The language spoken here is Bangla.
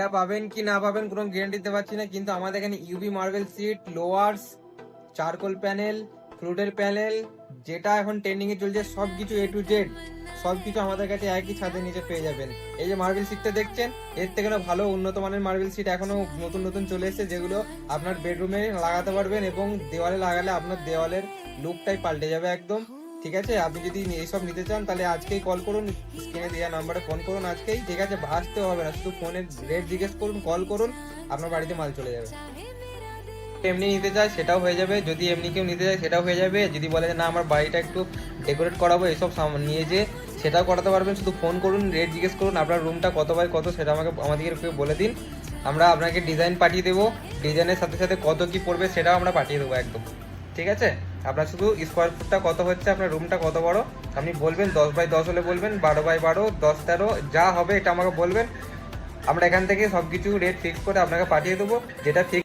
এরা পাবেন কি না পাবেন কোনো গ্যারান্টি দিতে পারছি না, কিন্তু আমাদের এখানে UV marble sheet, louvres, charcoal panel, ফ্লুটের প্যানেল, যেটা এখন ট্রেন্ডিং এ চলছে সবকিছু A to Z সবকিছু আমাদের কাছে একই ছাদের নিচে পেয়ে যাবেন। এই যে মার্বেল সিটটা দেখছেন, এর থেকে ভালো উন্নত মানের মার্বেল সিট এখনো নতুন নতুন চলে এসেছে, যেগুলো আপনার বেডরুমে লাগাতে পারবেন এবং দেওয়ালে লাগালে আপনার দেওয়ালের লুকটাই পাল্টে যাবে একদম। ঠিক আছে, আপনি যদি এইসব নিতে চান তাহলে আজকেই কল করুন, স্ক্রিনে দেওয়া নাম্বারে ফোন করুন আজকেই। ঠিক আছে, আসতে হবে না, শুধু ফোনের রেট জিজ্ঞেস করুন, কল করুন, আপনার বাড়িতে মাল চলে যাবে। এমনি নিতে চায় সেটাও হয়ে যাবে, যদি এমনি কেউ নিতে চায় সেটাও হয়ে যাবে, যদি বলে যে না আমার বাড়িটা একটু ডেকোরেট করাবো এসব নিয়ে যে সেটাও করাতে পারবেন। শুধু ফোন করুন, রেট জিজ্ঞেস করুন, আপনার রুমটা কত বাই কত সেটা আমাদেরকে বলে দিন, আমরা আপনাকে ডিজাইন পাঠিয়ে দেবো, ডিজাইনের সাথে সাথে কত কি পড়বে সেটাও আমরা পাঠিয়ে দেবো একদম। ঠিক আছে, আপনার শুধু স্কোয়ার ফুটটা কত হচ্ছে, আপনার রুমটা কত বড় আপনি বলবেন, 10x10 হলে বলবেন, 12x12, 10x13 যা হবে এটা আমাকে বলবেন, আমরা এখান থেকে সবকিছু রেট ফিক্স করে আপনাকে পাঠিয়ে দেবো, যেটা ফিক্স